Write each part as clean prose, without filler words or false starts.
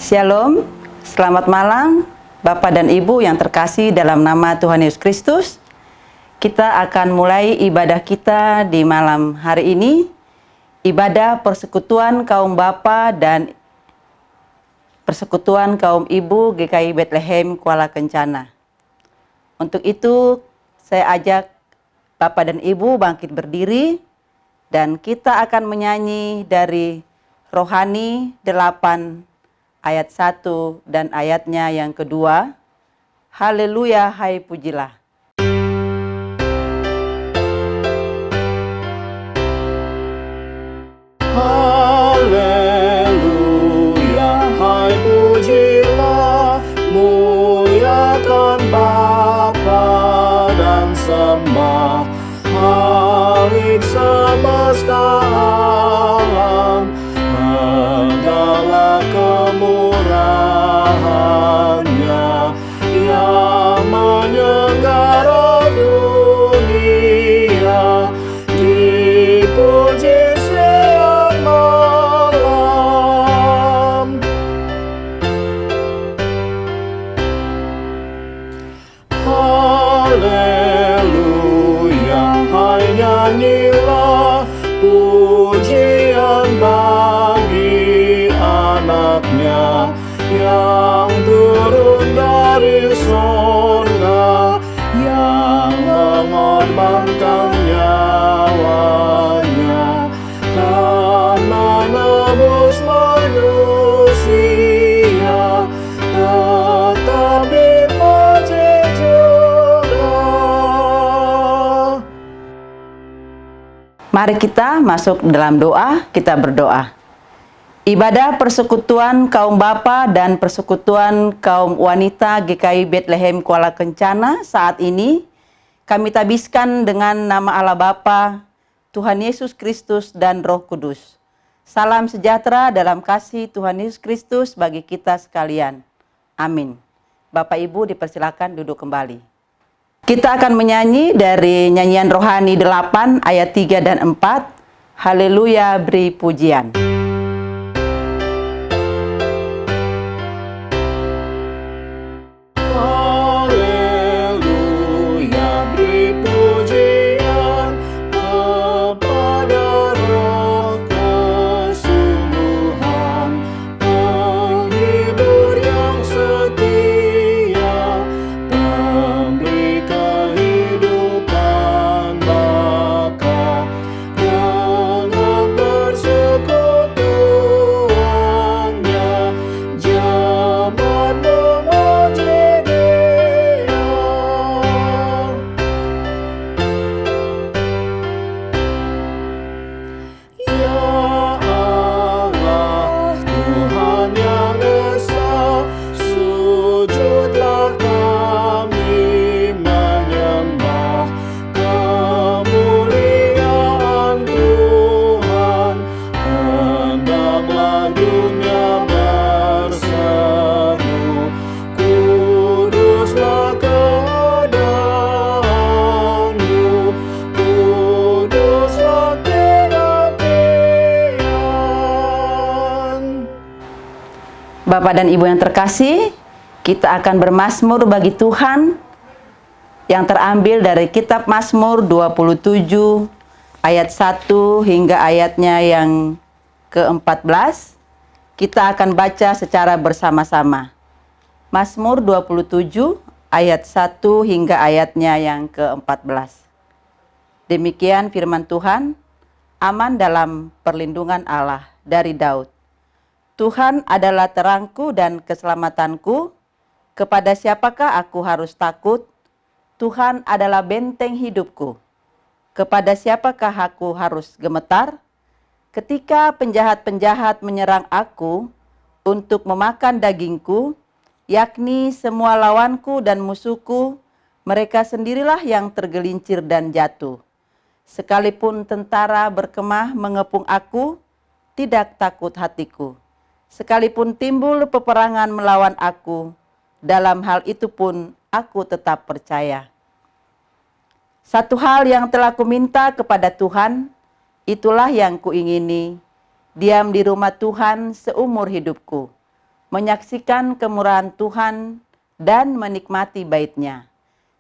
Shalom, selamat malam Bapak dan Ibu yang terkasih dalam nama Tuhan Yesus Kristus. Kita akan mulai ibadah kita di malam hari ini, ibadah persekutuan kaum Bapa dan persekutuan kaum Ibu GKI Bethlehem Kuala Kencana. Untuk itu saya ajak Bapak dan Ibu bangkit berdiri dan kita akan menyanyi dari Rohani 8 ayat 1 dan ayatnya yang kedua. Haleluya, hai pujilah. Haleluya, hai pujilah, muliakan Bapa dan sembah Khalik semesta alam, hendaklah kemurahannya yang menyenggara dunia, dipuji siang malam. Haleluya, hai nyanyilah pujian bagi anaknya yang turun dari sorga, yang mengorbankan nyawanya dan menebus manusia, tetap dipuji juga. Mari kita masuk dalam doa, kita berdoa. Ibadah persekutuan kaum Bapa dan persekutuan kaum wanita GKI Bethlehem Kuala Kencana saat ini kami tabiskan dengan nama Allah Bapa, Tuhan Yesus Kristus dan Roh Kudus. Salam sejahtera dalam kasih Tuhan Yesus Kristus bagi kita sekalian. Amin. Bapak Ibu dipersilakan duduk kembali. Kita akan menyanyi dari nyanyian Rohani 8 ayat 3 dan 4. Haleluya, beri pujian. Haleluya, beri pujian kepada Roh kesungguhan, penghibur yang setia, pemberi kehidupan baka, dengan persekutuannya jemaat memuji Dia. Ya Allah, Tuhan yang Esa, sujudlah kami menyembah kemuliaan Tuhan, hendaklah dunia berseru, kuduslah keadaanmu, kuduslah kerakian. Bapak dan Ibu yang terkasih, kita akan bermazmur bagi Tuhan yang terambil dari kitab Mazmur 27 ayat 1 hingga ayatnya yang ke-14. Kita akan baca secara bersama-sama. Mazmur 27 ayat 1 hingga ayatnya yang ke-14. Demikian firman Tuhan, aman dalam perlindungan Allah dari Daud. Tuhan adalah terangku dan keselamatanku, kepada siapakah aku harus takut? Tuhan adalah benteng hidupku, kepada siapakah aku harus gemetar? Ketika penjahat-penjahat menyerang aku untuk memakan dagingku, yakni semua lawanku dan musuhku, mereka sendirilah yang tergelincir dan jatuh. Sekalipun tentara berkemah mengepung aku, tidak takut hatiku. Sekalipun timbul peperangan melawan aku, dalam hal itu pun aku tetap percaya. Satu hal yang telah kuminta kepada Tuhan, itulah yang kuingini, diam di rumah Tuhan seumur hidupku, menyaksikan kemurahan Tuhan dan menikmati bait-Nya.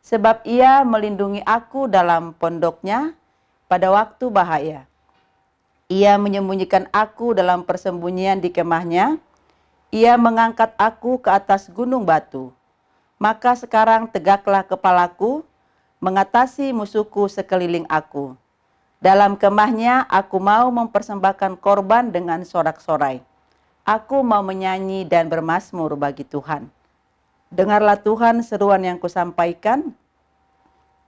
Sebab Ia melindungi aku dalam pondoknya pada waktu bahaya. Ia menyembunyikan aku dalam persembunyian di kemahnya. Ia mengangkat aku ke atas gunung batu. Maka sekarang tegaklah kepalaku, mengatasi musuhku sekeliling aku. Dalam kemahnya aku mau mempersembahkan korban dengan sorak-sorai. Aku mau menyanyi dan bermazmur bagi Tuhan. Dengarlah Tuhan seruan yang kusampaikan.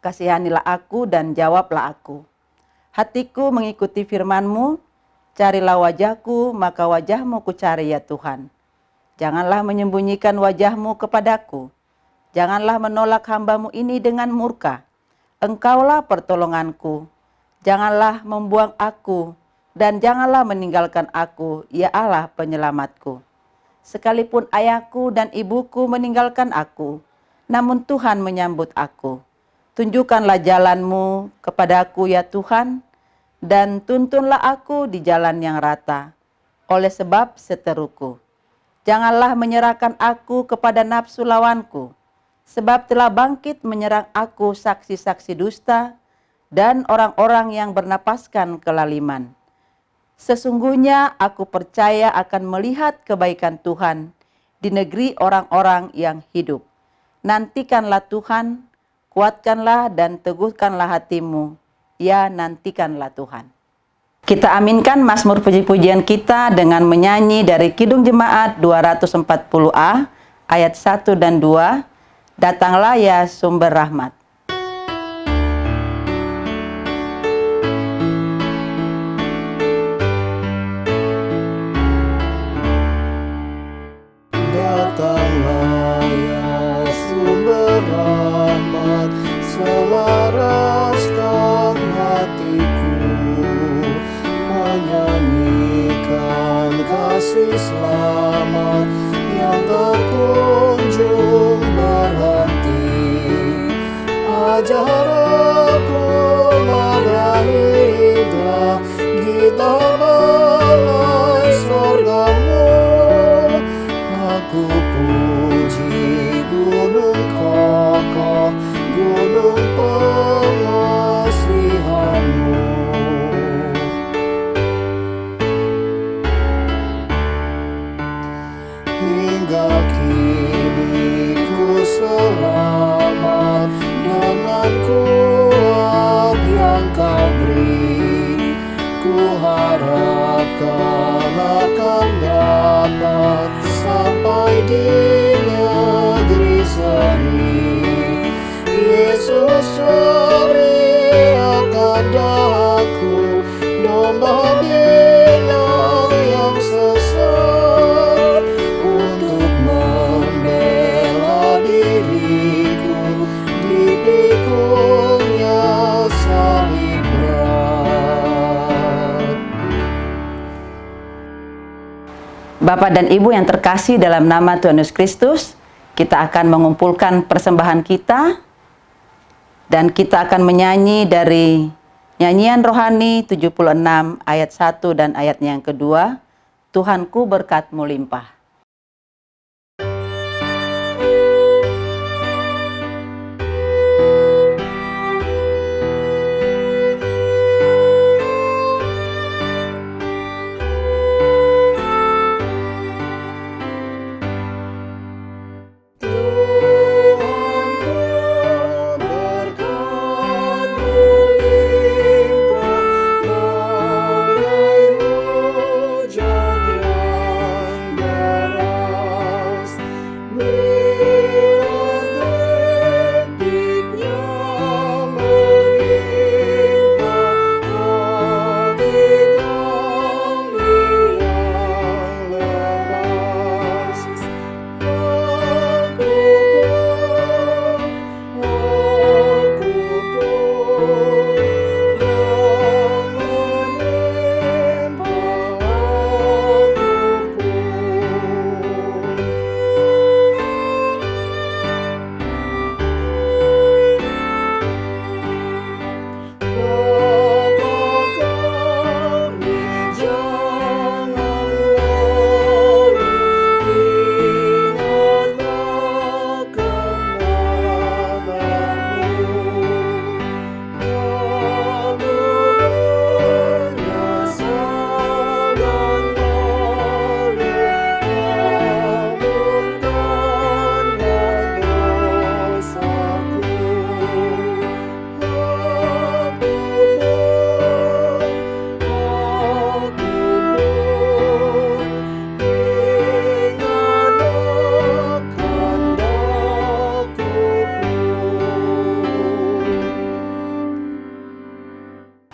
Kasihanilah aku dan jawablah aku. Hatiku mengikuti firman-Mu. Carilah wajah-Ku, maka wajah-Mu kucari ya Tuhan. Janganlah menyembunyikan wajah-Mu kepadaku. Janganlah menolak hamba-Mu ini dengan murka. Engkaulah pertolonganku. Janganlah membuang aku, dan janganlah meninggalkan aku, ya Allah penyelamatku. Sekalipun ayahku dan ibuku meninggalkan aku, namun Tuhan menyambut aku. Tunjukkanlah jalan-Mu kepadaku ya Tuhan, dan tuntunlah aku di jalan yang rata, oleh sebab seteruku. Janganlah menyerahkan aku kepada nafsu lawanku, sebab telah bangkit menyerang aku saksi-saksi dusta dan orang-orang yang bernapaskan kelaliman. Sesungguhnya aku percaya akan melihat kebaikan Tuhan di negeri orang-orang yang hidup. Nantikanlah Tuhan, kuatkanlah dan teguhkanlah hatimu, ya nantikanlah Tuhan. Kita aminkan mazmur puji-pujian kita dengan menyanyi dari Kidung Jemaat 240A ayat 1 dan 2. Datanglah ya sumber rahmat. Datanglah ya sumber rahmat, selaraskan hatiku, menyanyikan kasih selamat yang tak kunjung berhenti. Ajar aku nada indah, gitar balai sorgamu. Aku puji gunung kokoh, gunung pengasihan-Mu. Hingga kini ku selamat dengan kuat yang Kau beri. Ku harapkan akan dapat sampai di negeri seri. Yesus cari akan daku, domba binang yang sesat, untuk membela diriku, dipikulnya salib berat. Bapak dan Ibu yang terkasih dalam nama Tuhan Yesus Kristus, kita akan mengumpulkan persembahan kita dan kita akan menyanyi dari nyanyian rohani 76 ayat 1 dan ayatnya yang kedua, Tuhanku berkat-Mu limpah. Hujan yang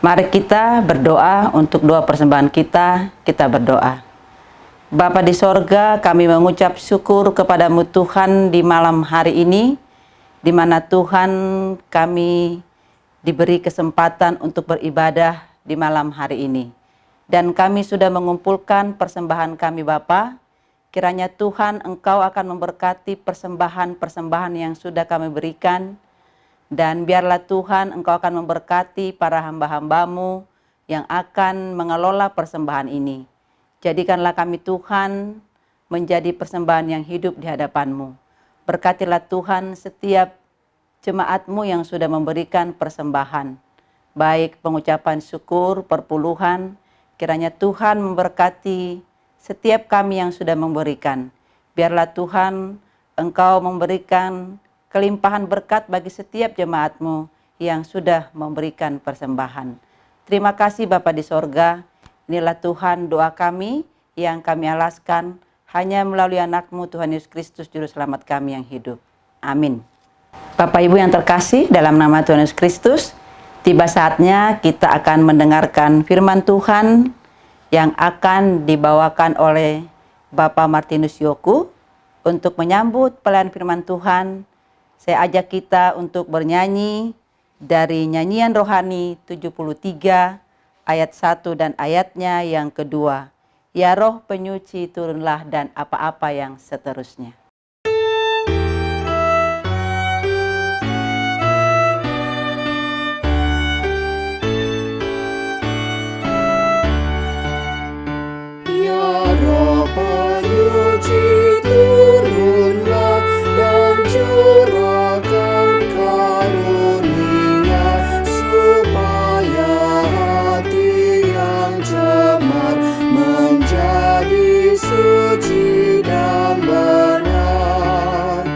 Mari kita berdoa untuk dua persembahan kita berdoa. Bapa di sorga, kami mengucap syukur kepadamu Tuhan di malam hari ini, di mana Tuhan kami diberi kesempatan untuk beribadah di malam hari ini. Dan kami sudah mengumpulkan persembahan kami Bapa. Kiranya Tuhan Engkau akan memberkati persembahan-persembahan yang sudah kami berikan. Dan biarlah Tuhan Engkau akan memberkati para hamba-hambamu yang akan mengelola persembahan ini. Jadikanlah kami Tuhan menjadi persembahan yang hidup di hadapan-Mu. Berkatilah Tuhan setiap jemaat-Mu yang sudah memberikan persembahan. Baik pengucapan syukur, perpuluhan, kiranya Tuhan memberkati setiap kami yang sudah memberikan. Biarlah Tuhan Engkau memberikan kelimpahan berkat bagi setiap jemaat-Mu yang sudah memberikan persembahan. Terima kasih Bapa di sorga. Inilah Tuhan doa kami yang kami alaskan hanya melalui anak-Mu Tuhan Yesus Kristus Juru Selamat kami yang hidup. Amin. Bapak Ibu yang terkasih dalam nama Tuhan Yesus Kristus, tiba saatnya kita akan mendengarkan firman Tuhan yang akan dibawakan oleh Bapak Martinus Yoku. Untuk menyambut pelayanan firman Tuhan, saya ajak kita untuk bernyanyi dari nyanyian rohani 73 ayat 1 dan ayatnya yang kedua. Ya Roh Penyuci turunlah dan apa-apa yang seterusnya. Ya Roh Penyuci turunlah dan curahkan karunia supaya hati yang cemar menjadi suci dan benar.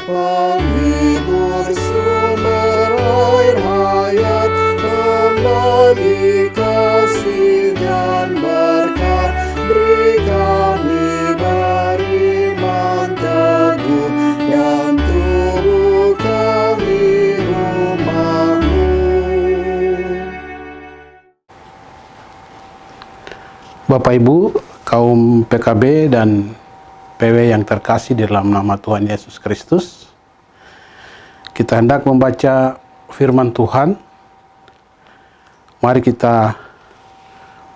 Penghibur sumber air hayat, pembagi kasih dan berkat, beri kami beriman teguh dan tubuh kami rumah-Mu. Bapak Ibu, kaum PKB dan PW yang terkasih di dalam nama Tuhan Yesus Kristus, kita hendak membaca firman Tuhan. Mari kita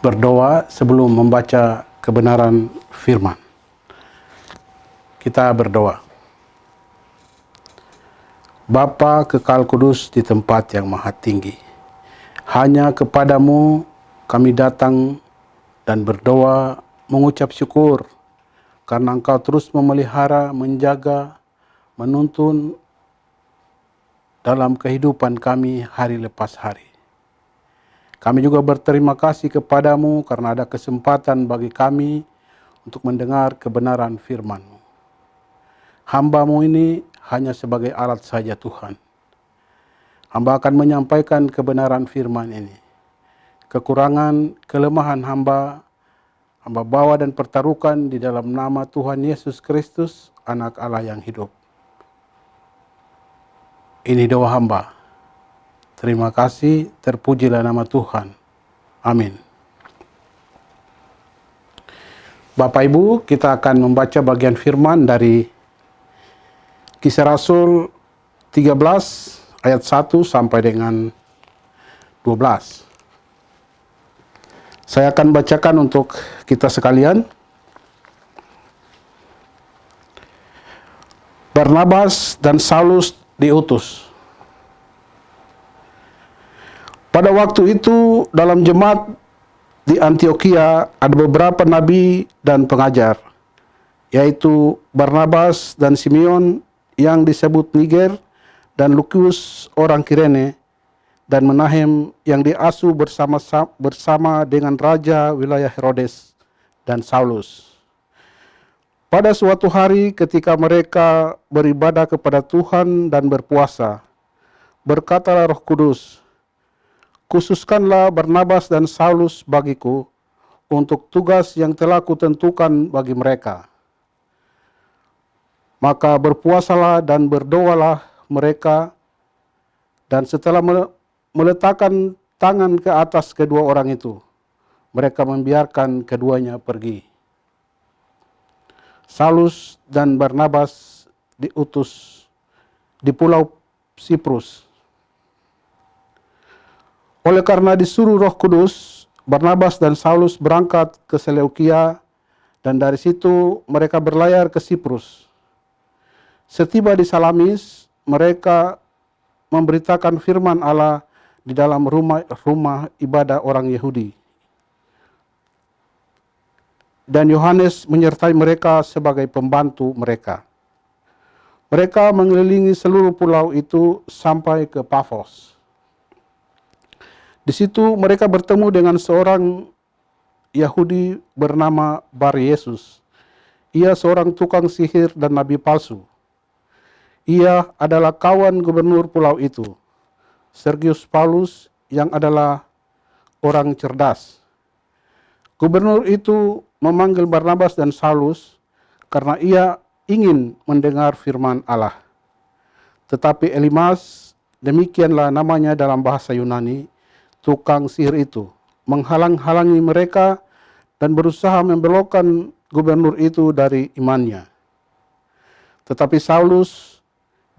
berdoa sebelum membaca kebenaran firman. Kita berdoa. Bapa kekal kudus di tempat yang maha tinggi, hanya kepadamu kami datang dan berdoa mengucap syukur karena Engkau terus memelihara, menjaga, menuntun dalam kehidupan kami hari lepas hari. Kami juga berterima kasih kepadamu karena ada kesempatan bagi kami untuk mendengar kebenaran firman-Mu. Hamba-Mu ini hanya sebagai alat saja Tuhan. Hamba akan menyampaikan kebenaran firman ini. Kekurangan, kelemahan hamba bawa dan pertaruhkan di dalam nama Tuhan Yesus Kristus, Anak Allah yang hidup. Ini doa hamba. Terima kasih, terpujilah nama Tuhan. Amin. Bapak Ibu, kita akan membaca bagian firman dari Kisah Rasul 13 ayat 1 sampai dengan 12. Saya akan bacakan untuk kita sekalian. Barnabas dan Saulus diutus. Pada waktu itu dalam jemaat di Antiokhia ada beberapa nabi dan pengajar, yaitu Barnabas dan Simeon yang disebut Niger, dan Lukius orang Kirene, dan Menahem yang diasuh bersama dengan raja wilayah Herodes dan Saulus. Pada suatu hari ketika mereka beribadah kepada Tuhan dan berpuasa, berkatalah Roh Kudus, "Khususkanlah Barnabas dan Saulus bagiku untuk tugas yang telah kutentukan bagi mereka." Maka berpuasalah dan berdoalah mereka, dan setelah meletakkan tangan ke atas kedua orang itu. Mereka membiarkan keduanya pergi. Saulus dan Barnabas diutus di pulau Siprus. Oleh karena disuruh Roh Kudus, Barnabas dan Saulus berangkat ke Seleukia dan dari situ mereka berlayar ke Siprus. Setiba di Salamis, mereka memberitakan firman Allah di dalam rumah ibadah orang Yahudi. Dan Yohanes menyertai mereka sebagai pembantu mereka. Mereka mengelilingi seluruh pulau itu sampai ke Pafos. Di situ mereka bertemu dengan seorang Yahudi bernama Bar Yesus. Ia seorang tukang sihir dan nabi palsu. Ia adalah kawan gubernur pulau itu, Sergius Paulus, yang adalah orang cerdas. Gubernur itu memanggil Barnabas dan Saulus karena ia ingin mendengar firman Allah. Tetapi Elimas, demikianlah namanya dalam bahasa Yunani, tukang sihir itu, menghalang-halangi mereka dan berusaha membelokkan gubernur itu dari imannya. Tetapi Saulus,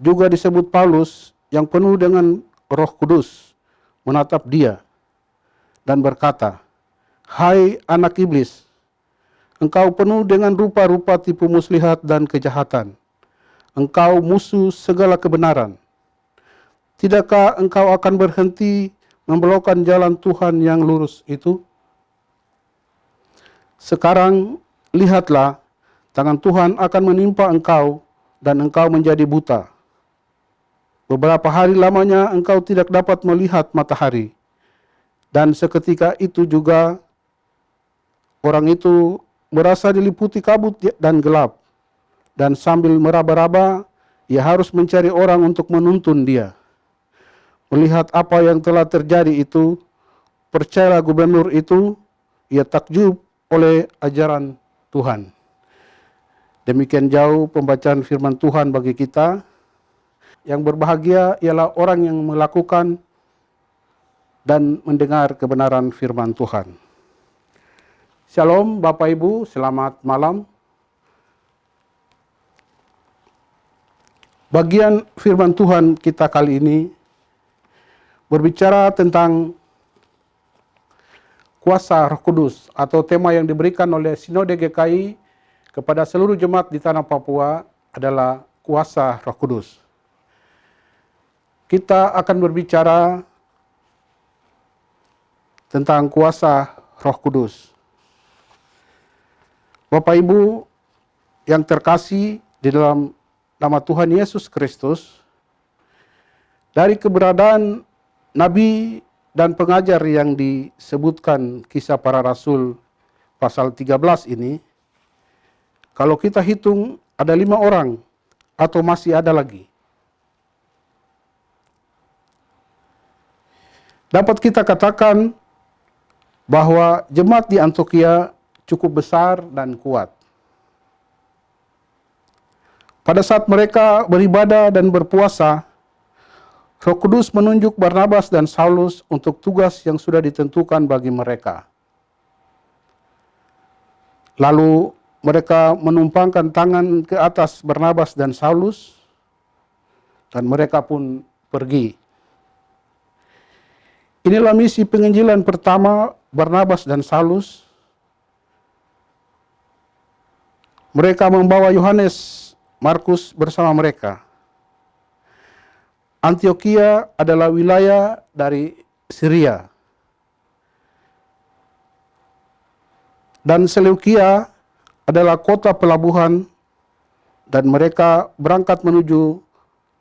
juga disebut Paulus, yang penuh dengan Roh Kudus, menatap dia dan berkata, "Hai anak iblis, engkau penuh dengan rupa-rupa tipu muslihat dan kejahatan. Engkau musuh segala kebenaran. Tidakkah engkau akan berhenti membelokkan jalan Tuhan yang lurus itu? Sekarang lihatlah, tangan Tuhan akan menimpa engkau dan engkau menjadi buta. Beberapa hari lamanya engkau tidak dapat melihat matahari." Dan seketika itu juga orang itu merasa diliputi kabut dan gelap. Dan sambil meraba-raba, ia harus mencari orang untuk menuntun dia. Melihat apa yang telah terjadi itu, percayalah gubernur itu, ia takjub oleh ajaran Tuhan. Demikian jauh pembacaan firman Tuhan bagi kita. Yang berbahagia ialah orang yang melakukan dan mendengar kebenaran firman Tuhan. Shalom Bapak Ibu, selamat malam. Bagian firman Tuhan kita kali ini berbicara tentang kuasa Roh Kudus, atau tema yang diberikan oleh Sinode GKI kepada seluruh jemaat di tanah Papua adalah kuasa Roh Kudus. Kita akan berbicara tentang kuasa Roh Kudus. Bapak Ibu yang terkasih di dalam nama Tuhan Yesus Kristus, dari keberadaan nabi dan pengajar yang disebutkan Kisah Para Rasul pasal 13 ini, kalau kita hitung ada 5 orang atau masih ada lagi. Dapat kita katakan bahwa jemaat di Antioquia cukup besar dan kuat. Pada saat mereka beribadah dan berpuasa, Roh Kudus menunjuk Barnabas dan Saulus untuk tugas yang sudah ditentukan bagi mereka. Lalu mereka menumpangkan tangan ke atas Barnabas dan Saulus, dan mereka pun pergi. Inilah misi penginjilan pertama Barnabas dan Saulus. Mereka membawa Yohanes Markus bersama mereka. Antioquia adalah wilayah dari Syria. Dan Seleukia adalah kota pelabuhan, dan mereka berangkat menuju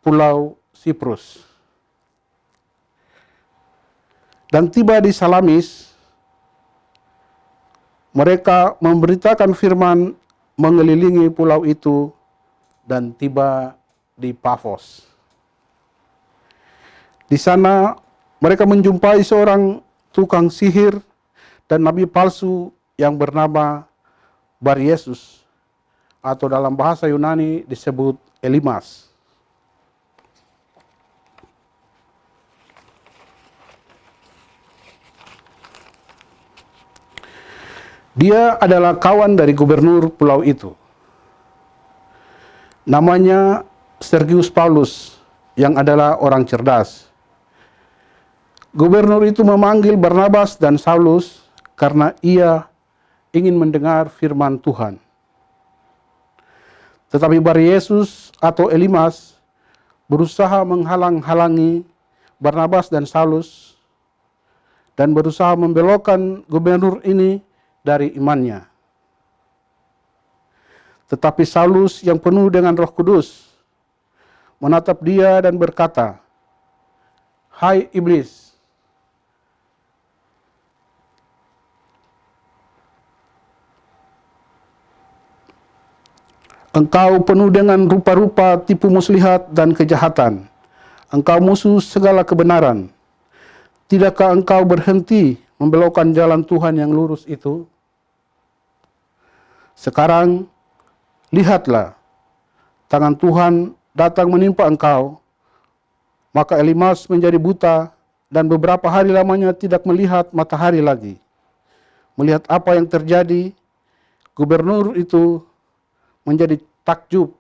pulau Siprus. Dan tiba di Salamis, mereka memberitakan firman mengelilingi pulau itu dan tiba di Pafos. Di sana mereka menjumpai seorang tukang sihir dan nabi palsu yang bernama Bar Yesus, atau dalam bahasa Yunani disebut Elimas. Dia adalah kawan dari gubernur pulau itu. Namanya Sergius Paulus, yang adalah orang cerdas. Gubernur itu memanggil Barnabas dan Saulus karena ia ingin mendengar firman Tuhan. Tetapi Bar-Yesus atau Elimas berusaha menghalang-halangi Barnabas dan Saulus dan berusaha membelokkan gubernur ini dari imannya. Tetapi Saulus yang penuh dengan Roh Kudus menatap dia dan berkata, "Hai iblis, engkau penuh dengan rupa-rupa tipu muslihat dan kejahatan. Engkau musuh segala kebenaran. Tidakkah engkau berhenti membelokkan jalan Tuhan yang lurus itu? Sekarang, lihatlah, tangan Tuhan datang menimpa engkau." Maka Elimas menjadi buta dan beberapa hari lamanya tidak melihat matahari lagi. Melihat apa yang terjadi, gubernur itu menjadi takjub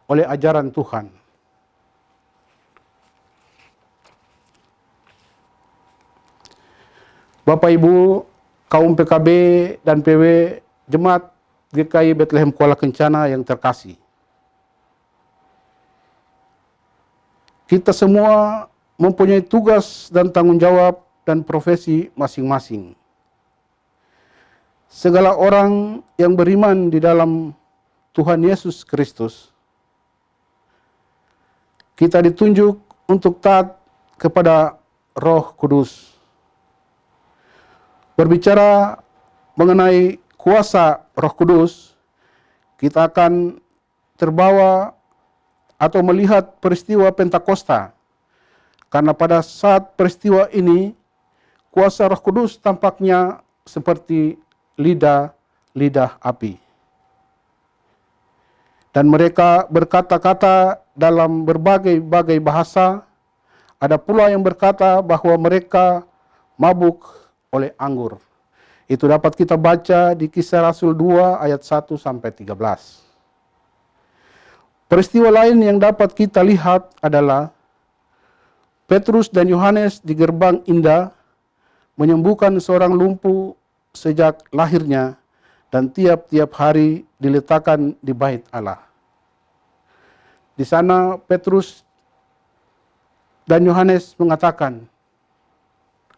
oleh ajaran Tuhan. Bapak Ibu, kaum PKB dan PW Jemaat GKI Bethlehem Kuala Kencana yang terkasih. Kita semua mempunyai tugas dan tanggung jawab dan profesi masing-masing. Segala orang yang beriman di dalam Tuhan Yesus Kristus, kita ditunjuk untuk taat kepada Roh Kudus. Berbicara mengenai kuasa Roh Kudus, kita akan terbawa atau melihat peristiwa Pentakosta. Karena pada saat peristiwa ini, kuasa Roh Kudus tampaknya seperti lidah api. Dan mereka berkata-kata dalam berbagai-bagai bahasa. Ada pula yang berkata bahwa mereka mabuk oleh anggur. Itu dapat kita baca di Kisah Rasul 2 ayat 1 sampai 13. Peristiwa lain yang dapat kita lihat adalah Petrus dan Yohanes di gerbang indah menyembuhkan seorang lumpuh sejak lahirnya dan tiap-tiap hari diletakkan di bait Allah. Di sana Petrus dan Yohanes mengatakan,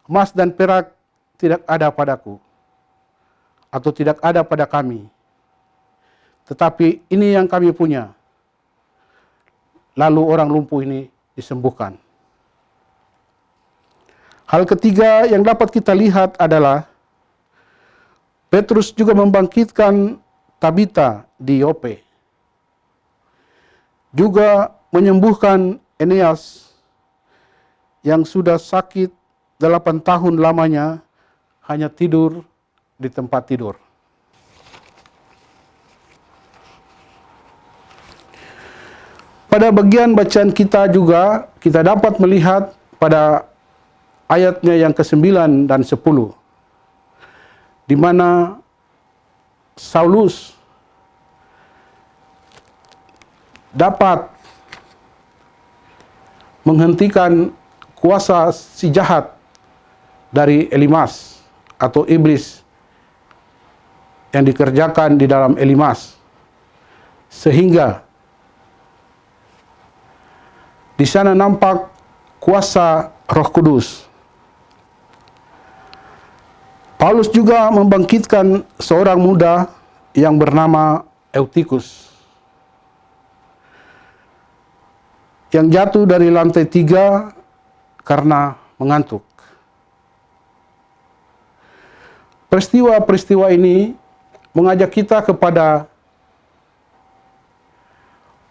"Emas dan perak tidak ada padaku, atau tidak ada pada kami. Tetapi ini yang kami punya." Lalu orang lumpuh ini disembuhkan. Hal ketiga yang dapat kita lihat adalah Petrus juga membangkitkan Tabita di Yope. Juga menyembuhkan Eneas yang sudah sakit 8 tahun lamanya hanya tidur di tempat tidur. Pada bagian bacaan kita juga, kita dapat melihat pada ayatnya yang ke-9 dan 10, di mana Saulus dapat menghentikan kuasa si jahat dari Elimas atau iblis yang dikerjakan di dalam Elimas, sehingga di sana nampak kuasa Roh Kudus. Paulus juga membangkitkan seorang muda yang bernama Eutikus, yang jatuh dari lantai 3 karena mengantuk. Peristiwa-peristiwa ini mengajak kita kepada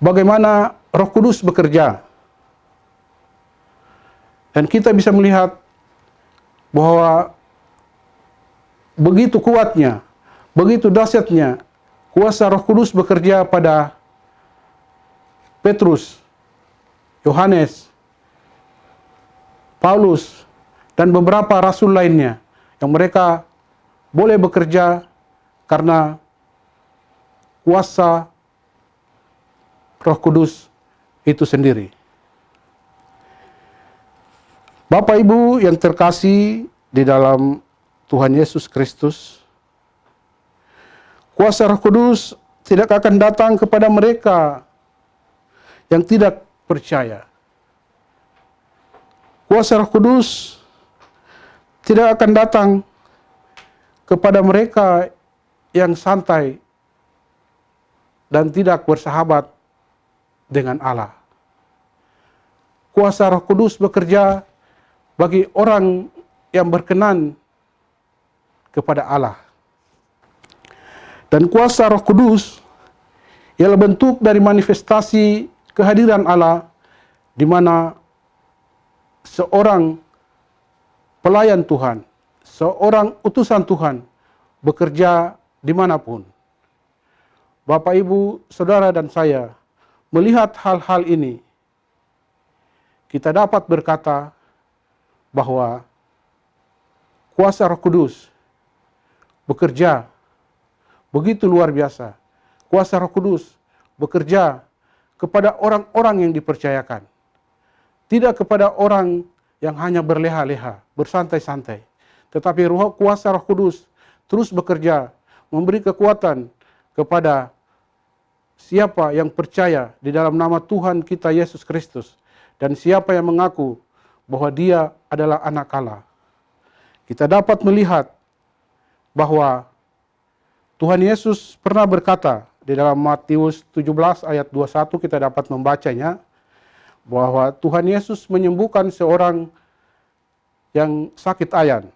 bagaimana Roh Kudus bekerja. Dan kita bisa melihat bahwa begitu kuatnya, begitu dahsyatnya kuasa Roh Kudus bekerja pada Petrus, Yohanes, Paulus, dan beberapa rasul lainnya, yang mereka boleh bekerja karena kuasa Roh Kudus itu sendiri. Bapak Ibu yang terkasih di dalam Tuhan Yesus Kristus, kuasa Roh Kudus tidak akan datang kepada mereka yang tidak percaya. Kuasa Roh Kudus tidak akan datang kepada mereka yang santai dan tidak bersahabat dengan Allah. Kuasa Roh Kudus bekerja bagi orang yang berkenan kepada Allah. Dan kuasa Roh Kudus ialah bentuk dari manifestasi kehadiran Allah, di mana seorang pelayan Tuhan, seorang utusan Tuhan bekerja dimanapun. Bapak, Ibu, Saudara, dan saya melihat hal-hal ini, kita dapat berkata bahwa kuasa Roh Kudus bekerja begitu luar biasa. Kuasa Roh Kudus bekerja kepada orang-orang yang dipercayakan, tidak kepada orang yang hanya berleha-leha, bersantai-santai. Tetapi kuasa Roh Kudus terus bekerja, memberi kekuatan kepada siapa yang percaya di dalam nama Tuhan kita Yesus Kristus, dan siapa yang mengaku bahwa dia adalah anak Allah. Kita dapat melihat bahwa Tuhan Yesus pernah berkata di dalam Matius 17 ayat 21, kita dapat membacanya, bahwa Tuhan Yesus menyembuhkan seorang yang sakit ayan.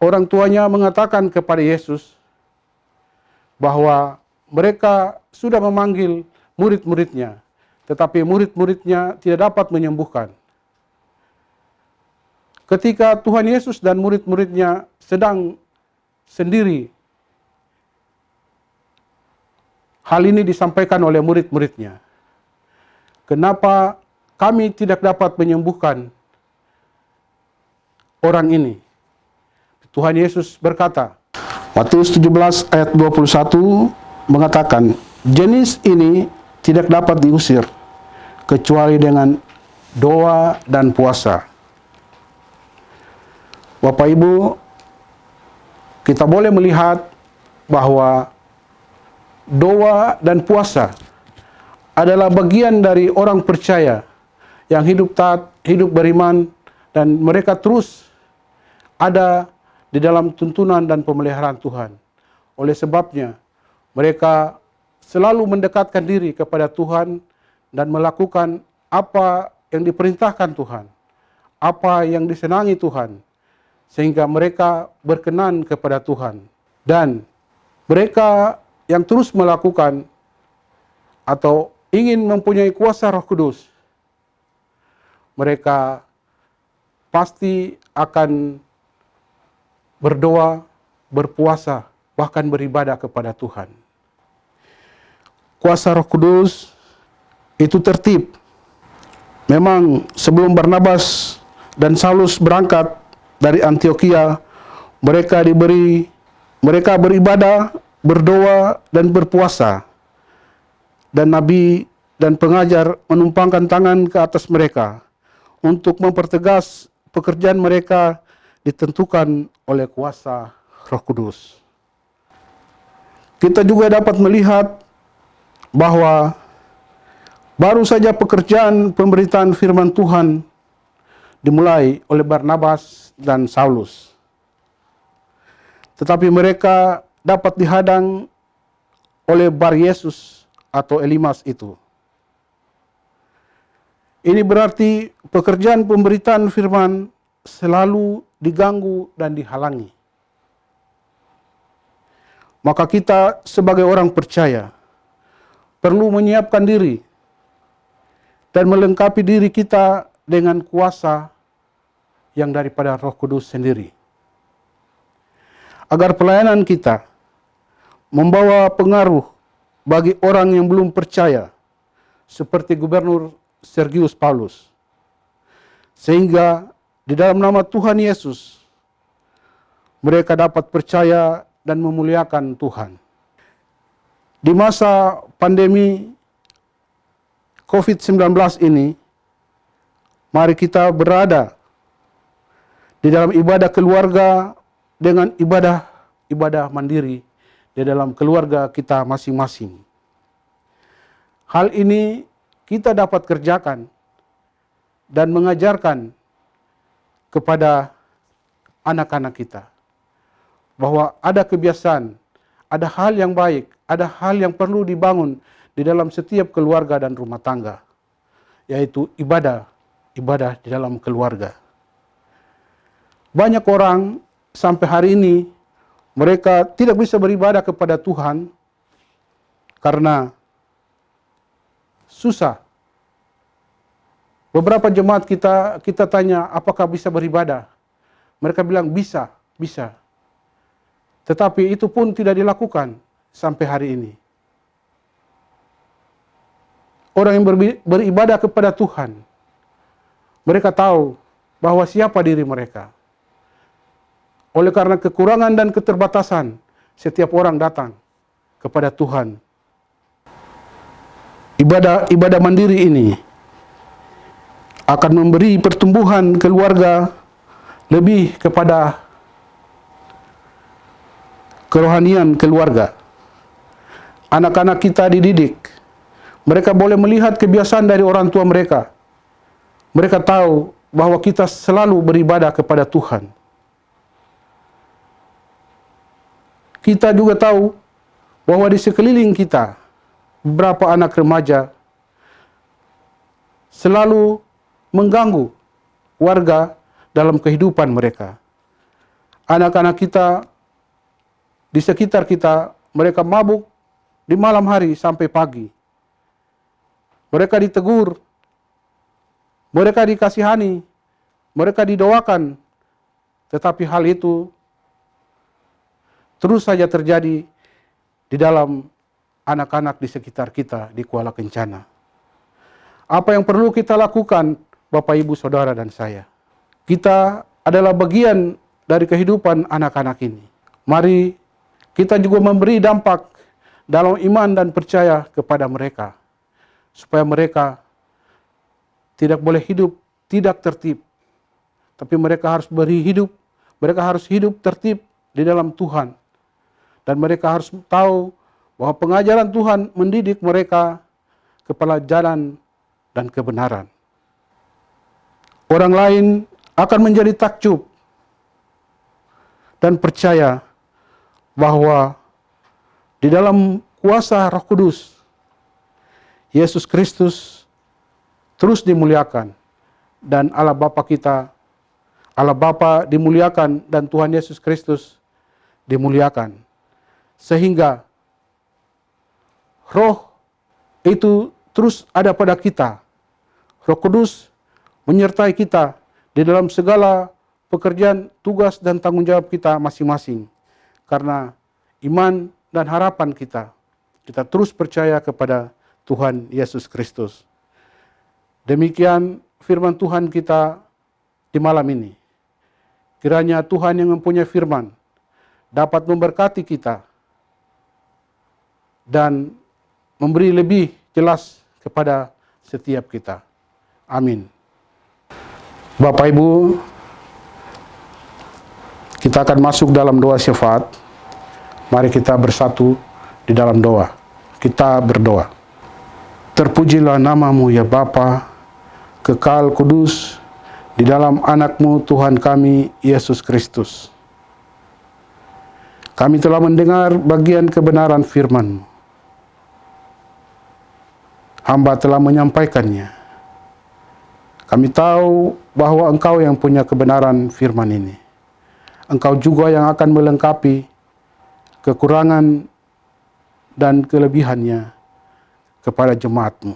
Orang tuanya mengatakan kepada Yesus bahwa mereka sudah memanggil murid-muridnya, tetapi murid-muridnya tidak dapat menyembuhkan. Ketika Tuhan Yesus dan murid-muridnya sedang sendiri, hal ini disampaikan oleh murid-muridnya. Kenapa kami tidak dapat menyembuhkan orang ini? Tuhan Yesus berkata, Matius 17 ayat 21 mengatakan, jenis ini tidak dapat diusir kecuali dengan doa dan puasa. Bapak Ibu, kita boleh melihat bahwa doa dan puasa adalah bagian dari orang percaya yang hidup taat, hidup beriman, dan mereka terus ada di dalam tuntunan dan pemeliharaan Tuhan. Oleh sebabnya, mereka selalu mendekatkan diri kepada Tuhan dan melakukan apa yang diperintahkan Tuhan, apa yang disenangi Tuhan, sehingga mereka berkenan kepada Tuhan. Dan mereka yang terus melakukan atau ingin mempunyai kuasa Roh Kudus, mereka pasti akan berdoa, berpuasa, bahkan beribadah kepada Tuhan. Kuasa Roh Kudus itu tertib. Memang sebelum Barnabas dan Saulus berangkat dari Antiokhia, mereka beribadah, berdoa, dan berpuasa. Dan nabi dan pengajar menumpangkan tangan ke atas mereka untuk mempertegas pekerjaan mereka ditentukan oleh kuasa Roh Kudus. Kita juga dapat melihat bahwa baru saja pekerjaan pemberitaan firman Tuhan dimulai oleh Barnabas dan Saulus. Tetapi mereka dapat dihadang oleh Bar-Yesus atau Elimas itu. Ini berarti pekerjaan pemberitaan firman selalu diganggu dan dihalangi. Maka kita sebagai orang percaya perlu menyiapkan diri dan melengkapi diri kita dengan kuasa yang daripada Roh Kudus sendiri, agar pelayanan kita membawa pengaruh bagi orang yang belum percaya, seperti Gubernur Sergius Paulus, sehingga di dalam nama Tuhan Yesus mereka dapat percaya dan memuliakan Tuhan. Di masa pandemi COVID-19 ini, mari kita berada di dalam ibadah keluarga dengan ibadah mandiri di dalam keluarga kita masing-masing. Hal ini kita dapat kerjakan dan mengajarkan kepada anak-anak kita bahwa ada kebiasaan, ada hal yang baik, ada hal yang perlu dibangun di dalam setiap keluarga dan rumah tangga, yaitu ibadah di dalam keluarga. Banyak orang sampai hari ini mereka tidak bisa beribadah kepada Tuhan karena susah. Beberapa jemaat kita tanya apakah bisa beribadah. Mereka bilang bisa. Tetapi itu pun tidak dilakukan sampai hari ini. Orang yang beribadah kepada Tuhan, mereka tahu bahwa siapa diri mereka. Oleh karena kekurangan dan keterbatasan, setiap orang datang kepada Tuhan. Ibadah mandiri ini akan memberi pertumbuhan keluarga lebih kepada kerohanian keluarga. Anak-anak kita dididik. Mereka boleh melihat kebiasaan dari orang tua mereka. Mereka tahu bahwa kita selalu beribadah kepada Tuhan. Kita juga tahu bahwa di sekeliling kita, beberapa anak remaja selalu mengganggu warga dalam kehidupan mereka. Anak-anak kita di sekitar kita, mereka mabuk di malam hari sampai pagi. Mereka ditegur, mereka dikasihani, mereka didoakan. Tetapi hal itu terus saja terjadi di dalam anak-anak di sekitar kita di Kuala Kencana. Apa yang perlu kita lakukan, Bapak, Ibu, Saudara, dan saya? Kita adalah bagian dari kehidupan anak-anak ini. Mari kita juga memberi dampak dalam iman dan percaya kepada mereka, supaya mereka tidak boleh hidup tidak tertib, tapi mereka harus mereka harus hidup tertib di dalam Tuhan, dan mereka harus tahu bahwa pengajaran Tuhan mendidik mereka kepada jalan dan kebenaran. Orang lain akan menjadi takjub dan percaya bahwa di dalam kuasa Roh Kudus, Yesus Kristus terus dimuliakan, dan Allah Bapa kita, Allah Bapa dimuliakan, dan Tuhan Yesus Kristus dimuliakan. Sehingga Roh itu terus ada pada kita. Roh Kudus menyertai kita di dalam segala pekerjaan, tugas, dan tanggung jawab kita masing-masing. Karena iman dan harapan kita terus percaya kepada Tuhan Yesus Kristus. Demikian firman Tuhan kita di malam ini. Kiranya Tuhan yang mempunyai firman dapat memberkati kita dan memberi lebih jelas kepada setiap kita. Amin. Bapak Ibu, kita akan masuk dalam doa syafaat. Mari kita bersatu di dalam doa. Kita berdoa. Terpujilah nama-Mu ya Bapa, kekal kudus, di dalam anak-Mu Tuhan kami, Yesus Kristus. Kami telah mendengar bagian kebenaran firman-Mu. Hamba telah menyampaikannya. Kami tahu bahwa Engkau yang punya kebenaran firman ini. Engkau juga yang akan melengkapi kekurangan dan kelebihannya kepada jemaat-Mu.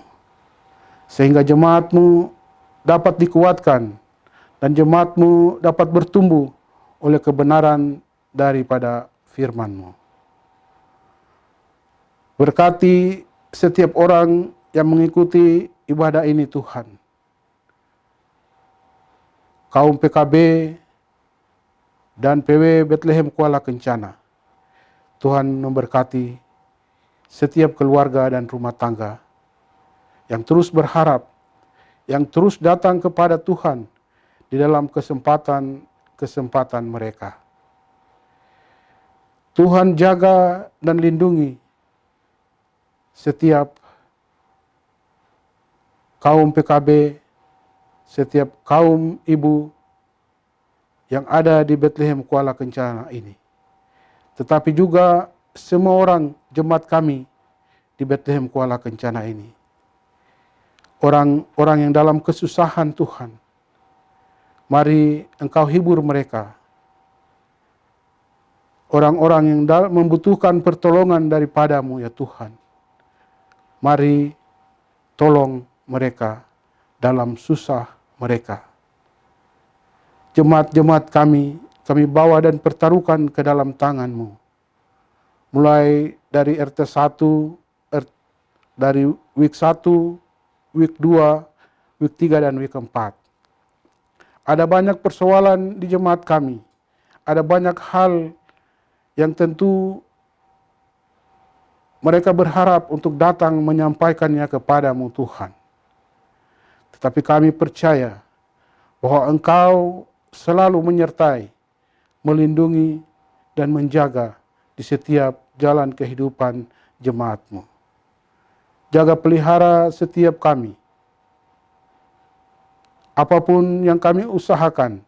Sehingga jemaat-Mu dapat dikuatkan dan jemaat-Mu dapat bertumbuh oleh kebenaran daripada firman-Mu. Berkati setiap orang yang mengikuti ibadah ini Tuhan. Kaum PKB dan PW Bethlehem Kuala Kencana. Tuhan memberkati setiap keluarga dan rumah tangga yang terus berharap, yang terus datang kepada Tuhan di dalam kesempatan mereka. Tuhan jaga dan lindungi setiap kaum PKB, setiap kaum ibu yang ada di Bethlehem Kuala Kencana ini. Tetapi juga semua orang jemaat kami di Bethlehem Kuala Kencana ini. Orang-orang yang dalam kesusahan Tuhan, mari Engkau hibur mereka. Orang-orang yang membutuhkan pertolongan daripada-Mu ya Tuhan, mari tolong mereka dalam susah mereka. Jemaat-jemaat kami bawa dan pertaruhkan ke dalam tangan-Mu. Mulai dari RT 1, dari week 1, week 2, week 3, dan week 4. Ada banyak persoalan di jemaat kami. Ada banyak hal yang tentu mereka berharap untuk datang menyampaikannya kepada-Mu Tuhan. Tetapi kami percaya bahwa Engkau selalu menyertai, melindungi, dan menjaga di setiap jalan kehidupan jemaat-Mu. Jaga pelihara setiap kami. Apapun yang kami usahakan,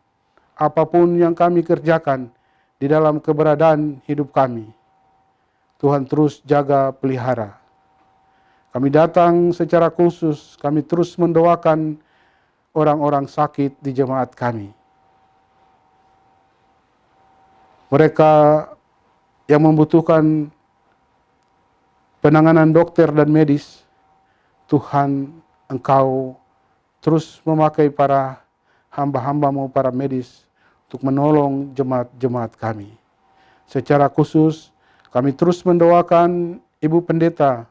apapun yang kami kerjakan di dalam keberadaan hidup kami, Tuhan terus jaga pelihara. Kami datang secara khusus, kami terus mendoakan orang-orang sakit di jemaat kami. Mereka yang membutuhkan penanganan dokter dan medis, Tuhan Engkau terus memakai para hamba-hamba-Mu, para medis, untuk menolong jemaat-jemaat kami. Secara khusus, kami terus mendoakan Ibu Pendeta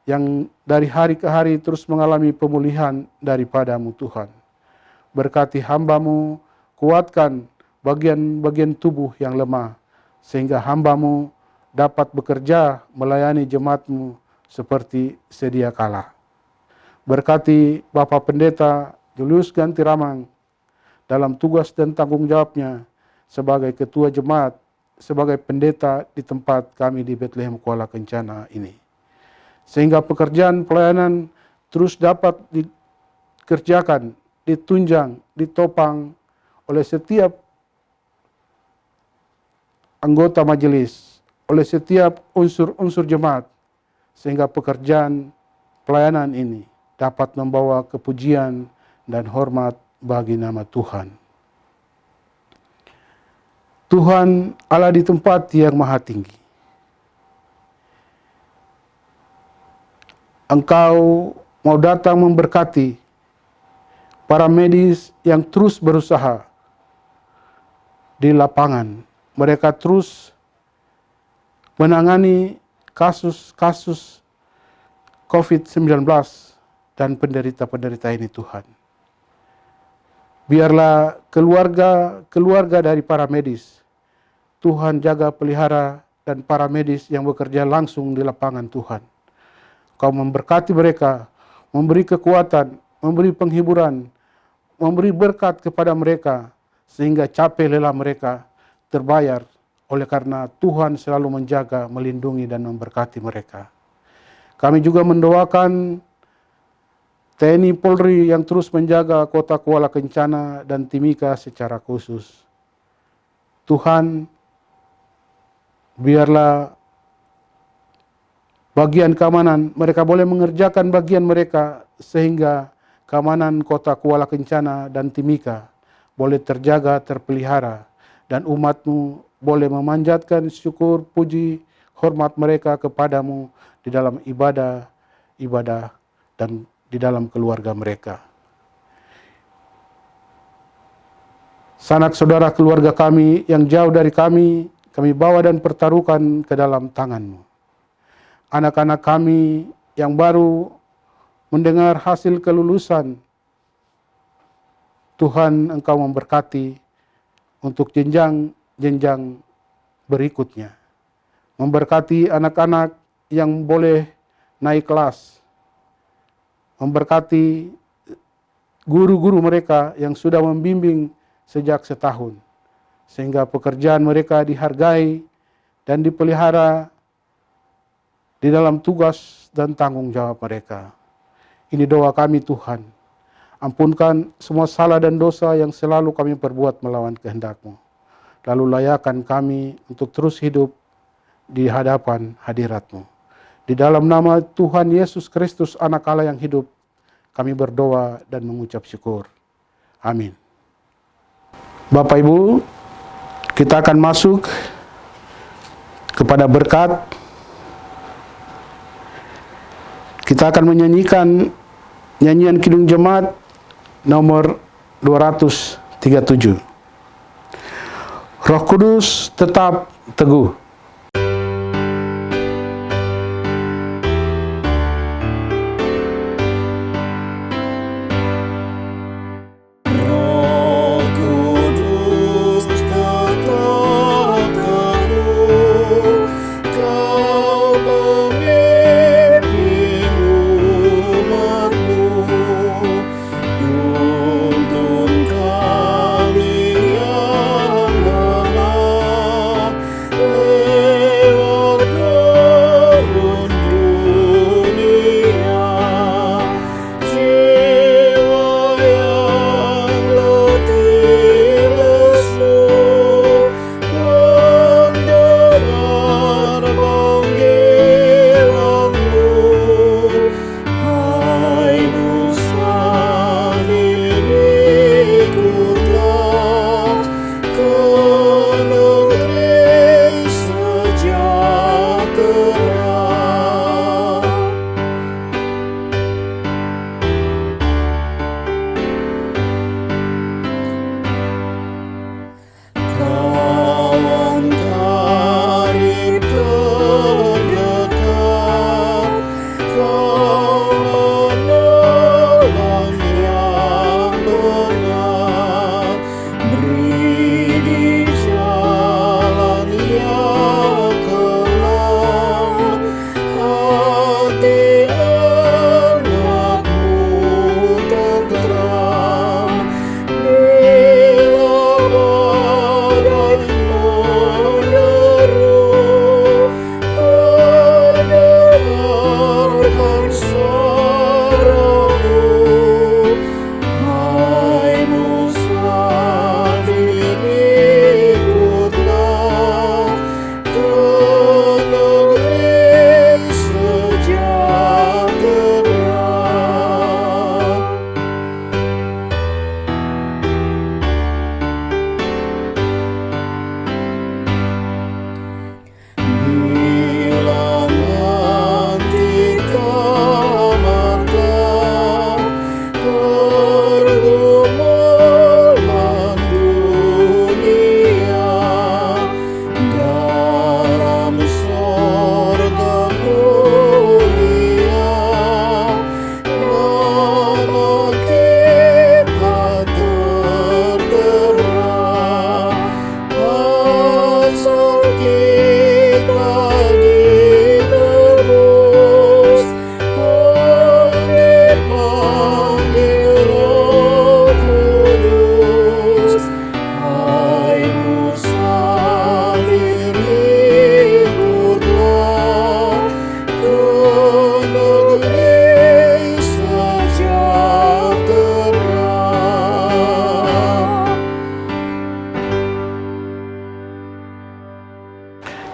yang dari hari ke hari terus mengalami pemulihan daripada-Mu Tuhan. Berkati hamba-Mu, kuatkan bagian-bagian tubuh yang lemah, sehingga hamba-Mu dapat bekerja melayani jemaat-Mu seperti sedia kala. Berkati Bapak Pendeta Julius Ganti Ramang dalam tugas dan tanggung jawabnya sebagai ketua jemaat, sebagai pendeta di tempat kami di Bethlehem Kuala Kencana ini. Sehingga pekerjaan pelayanan terus dapat dikerjakan, ditunjang, ditopang oleh setiap anggota majelis, oleh setiap unsur-unsur jemaat, sehingga pekerjaan pelayanan ini dapat membawa kepujian dan hormat bagi nama Tuhan. Tuhan Allah di tempat yang maha tinggi, Engkau mau datang memberkati para medis yang terus berusaha di lapangan. Mereka terus menangani kasus-kasus COVID-19 dan penderita-penderita ini Tuhan. Biarlah keluarga dari para medis, Tuhan jaga pelihara, dan para medis yang bekerja langsung di lapangan Tuhan. Kau memberkati mereka, memberi kekuatan, memberi penghiburan, memberi berkat kepada mereka, sehingga capek lelah mereka terbayar oleh karena Tuhan selalu menjaga, melindungi, dan memberkati mereka. Kami juga mendoakan TNI Polri yang terus menjaga kota Kuala Kencana dan Timika secara khusus. Tuhan, biarlah bagian keamanan mereka boleh mengerjakan bagian mereka, sehingga keamanan kota Kuala Kencana dan Timika boleh terjaga, terpelihara, dan umat-Mu boleh memanjatkan syukur, puji, hormat mereka kepada-Mu di dalam ibadah dan di dalam keluarga mereka. Sanak saudara keluarga kami yang jauh dari kami bawa dan pertaruhkan ke dalam tangan-Mu. Anak-anak kami yang baru mendengar hasil kelulusan, Tuhan Engkau memberkati untuk jenjang-jenjang berikutnya. Memberkati anak-anak yang boleh naik kelas. Memberkati guru-guru mereka yang sudah membimbing sejak setahun, sehingga pekerjaan mereka dihargai dan dipelihara di dalam tugas dan tanggung jawab mereka. Ini doa kami Tuhan. Ampunkan semua salah dan dosa yang selalu kami perbuat melawan kehendak-Mu. Lalu layakan kami untuk terus hidup di hadapan hadirat-Mu. Di dalam nama Tuhan Yesus Kristus, Anak Allah yang hidup, kami berdoa dan mengucap syukur. Amin. Bapak Ibu, kita akan masuk kepada berkat. Kita akan menyanyikan nyanyian Kidung Jemaat nomor 237. Roh Kudus tetap teguh.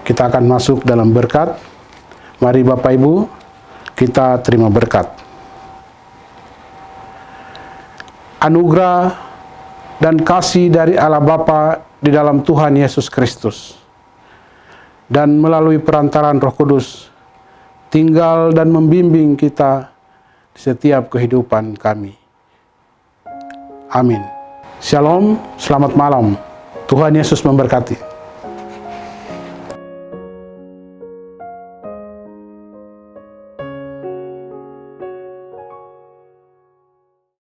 Kita akan masuk dalam berkat. Mari Bapak Ibu, kita terima berkat. Anugerah dan kasih dari Allah Bapa di dalam Tuhan Yesus Kristus, dan melalui perantaran Roh Kudus, tinggal dan membimbing kita di setiap kehidupan kami. Amin. Shalom, selamat malam. Tuhan Yesus memberkati.